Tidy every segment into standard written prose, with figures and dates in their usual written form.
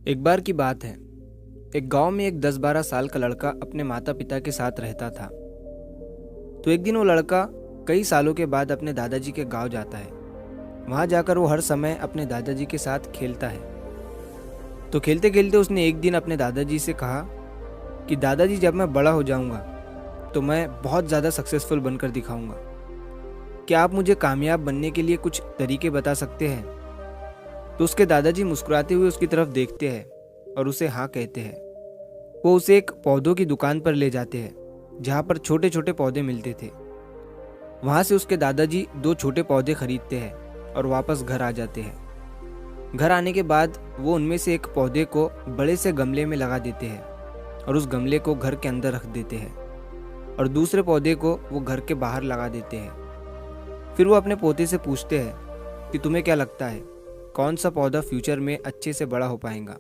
एक बार की बात है। एक गांव में एक 10-12 साल का लड़का अपने माता पिता के साथ रहता था। तो एक दिन वो लड़का कई सालों के बाद अपने दादाजी के गांव जाता है। वहां जाकर वो हर समय अपने दादाजी के साथ खेलता है। तो खेलते खेलते उसने एक दिन अपने दादाजी से कहा कि दादाजी, जब मैं बड़ा हो जाऊंगा तो मैं बहुत ज़्यादा सक्सेसफुल बनकर दिखाऊंगा। क्या आप मुझे कामयाब बनने के लिए कुछ तरीके बता सकते हैं? तो उसके दादाजी मुस्कुराते हुए उसकी तरफ देखते हैं और उसे हाँ कहते हैं। वो उसे एक पौधों की दुकान पर ले जाते हैं जहाँ पर छोटे छोटे पौधे मिलते थे। वहाँ से उसके दादाजी 2 छोटे पौधे खरीदते हैं और वापस घर आ जाते हैं। घर आने के बाद वो उनमें से एक पौधे को बड़े से गमले में लगा देते हैं और उस गमले को घर के अंदर रख देते हैं और दूसरे पौधे को वो घर के बाहर लगा देते हैं। फिर वो अपने पोते से पूछते हैं कि तुम्हें क्या लगता है, कौन सा पौधा फ्यूचर में अच्छे से बड़ा हो पाएगा?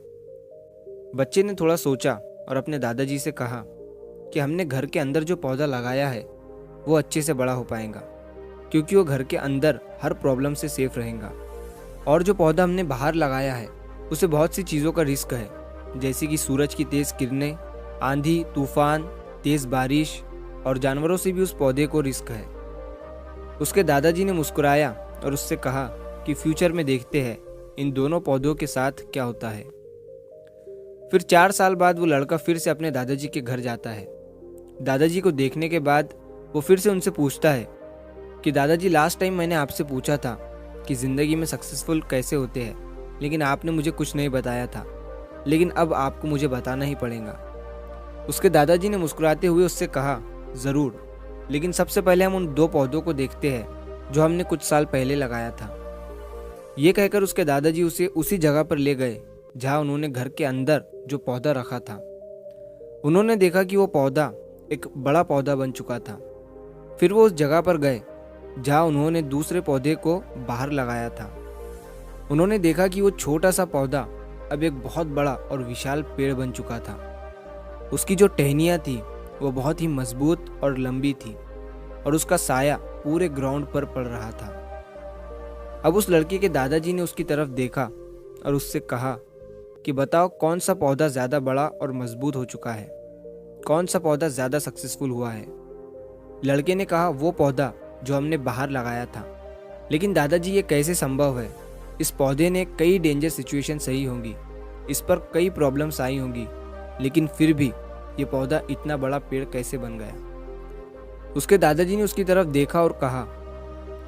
बच्चे ने थोड़ा सोचा और अपने दादाजी से कहा कि हमने घर के अंदर जो पौधा लगाया है वो अच्छे से बड़ा हो पाएगा, क्योंकि वो घर के अंदर हर प्रॉब्लम से सेफ रहेगा। और जो पौधा हमने बाहर लगाया है उसे बहुत सी चीज़ों का रिस्क है, जैसे कि सूरज की तेज़ किरणें, आंधी तूफान, तेज़ बारिश और जानवरों से भी उस पौधे को रिस्क है। उसके दादाजी ने मुस्कुराया और उससे कहा कि फ्यूचर में देखते हैं इन दोनों पौधों के साथ क्या होता है। फिर 4 साल बाद वो लड़का फिर से अपने दादाजी के घर जाता है। दादाजी को देखने के बाद वो फिर से उनसे पूछता है कि दादाजी, लास्ट टाइम मैंने आपसे पूछा था कि ज़िंदगी में सक्सेसफुल कैसे होते हैं, लेकिन आपने मुझे कुछ नहीं बताया था, लेकिन अब आपको मुझे बताना ही पड़ेगा। उसके दादाजी ने मुस्कुराते हुए उससे कहा, ज़रूर, लेकिन सबसे पहले हम उन 2 पौधों को देखते हैं जो हमने कुछ साल पहले लगाया था। ये कहकर उसके दादाजी उसे उसी जगह पर ले गए जहाँ उन्होंने घर के अंदर जो पौधा रखा था। उन्होंने देखा कि वो पौधा एक बड़ा पौधा बन चुका था। फिर वो उस जगह पर गए जहाँ उन्होंने दूसरे पौधे को बाहर लगाया था। उन्होंने देखा कि वो छोटा सा पौधा अब एक बहुत बड़ा और विशाल पेड़ बन चुका था। उसकी जो टहनियाँ थी वो बहुत ही मजबूत और लंबी थी और उसका साया पूरे ग्राउंड पर पड़ रहा था। अब उस लड़के के दादाजी ने उसकी तरफ देखा और उससे कहा कि बताओ, कौन सा पौधा ज़्यादा बड़ा और मजबूत हो चुका है, कौन सा पौधा ज़्यादा सक्सेसफुल हुआ है? लड़के ने कहा, वो पौधा जो हमने बाहर लगाया था। लेकिन दादाजी, ये कैसे संभव है? इस पौधे ने कई डेंजर सिचुएशन सही होंगी, इस पर कई प्रॉब्लम्स आई होंगी, लेकिन फिर भी ये पौधा इतना बड़ा पेड़ कैसे बन गया? उसके दादाजी ने उसकी तरफ देखा और कहा,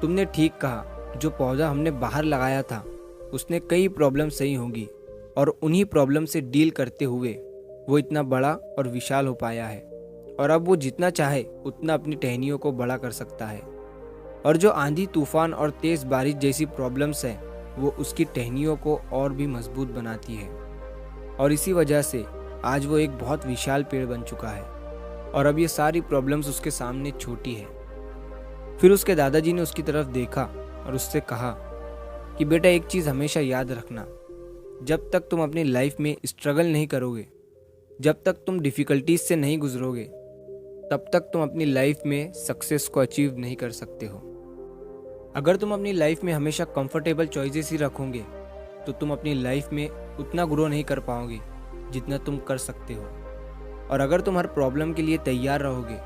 तुमने ठीक कहा, जो पौधा हमने बाहर लगाया था उसने कई प्रॉब्लम सही होंगी और उन्हीं प्रॉब्लम से डील करते हुए वो इतना बड़ा और विशाल हो पाया है, और अब वो जितना चाहे उतना अपनी टहनियों को बड़ा कर सकता है। और जो आंधी तूफान और तेज़ बारिश जैसी प्रॉब्लम्स हैं वो उसकी टहनियों को और भी मजबूत बनाती है, और इसी वजह से आज वो एक बहुत विशाल पेड़ बन चुका है और अब ये सारी प्रॉब्लम्स उसके सामने छोटी है। फिर उसके दादाजी ने उसकी तरफ देखा और उससे कहा कि बेटा, एक चीज़ हमेशा याद रखना, जब तक तुम अपनी लाइफ में स्ट्रगल नहीं करोगे, जब तक तुम डिफ़िकल्टीज से नहीं गुजरोगे, तब तक तुम अपनी लाइफ में सक्सेस को अचीव नहीं कर सकते हो। अगर तुम अपनी लाइफ में हमेशा कंफर्टेबल चॉइसेस ही रखोगे तो तुम अपनी लाइफ में उतना ग्रो नहीं कर पाओगे जितना तुम कर सकते हो। और अगर तुम हर प्रॉब्लम के लिए तैयार रहोगे,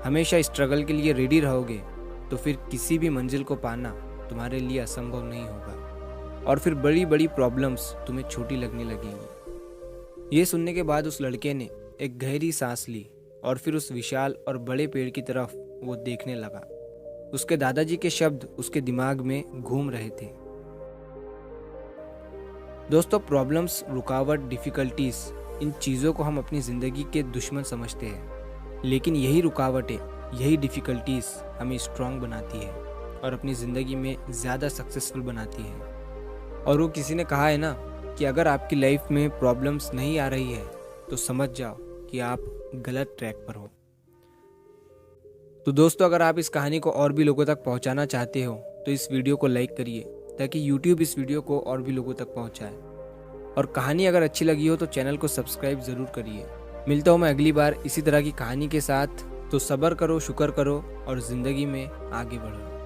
हमेशा स्ट्रगल के लिए रेडी रहोगे, तो फिर किसी भी मंजिल को पाना तुम्हारे लिए असंभव नहीं होगा और फिर बड़ी बड़ी प्रॉब्लम्स तुम्हें छोटी लगने लगेंगी। ये सुनने के बाद उस लड़के ने एक गहरी सांस ली और फिर उस विशाल और बड़े पेड़ की तरफ वो देखने लगा। उसके दादाजी के शब्द उसके दिमाग में घूम रहे थे। दोस्तों, प्रॉब्लम्स, रुकावट, डिफ़िकल्टीज, इन चीज़ों को हम अपनी ज़िंदगी के दुश्मन समझते हैं, लेकिन यही रुकावटें, यही डिफ़िकल्टीज हमें स्ट्रांग बनाती है और अपनी ज़िंदगी में ज़्यादा सक्सेसफुल बनाती है। और वो किसी ने कहा है ना कि अगर आपकी लाइफ में प्रॉब्लम्स नहीं आ रही है तो समझ जाओ कि आप गलत ट्रैक पर हो। तो दोस्तों, अगर आप इस कहानी को और भी लोगों तक पहुंचाना चाहते हो तो इस वीडियो को लाइक करिए ताकि YouTube इस वीडियो को और भी लोगों तक पहुंचाए। और कहानी अगर अच्छी लगी हो तो चैनल को सब्सक्राइब ज़रूर करिए। मिलता हूँ मैं अगली बार इसी तरह की कहानी के साथ। तो सब्र करो, शुक्र करो और ज़िंदगी में आगे बढ़ो।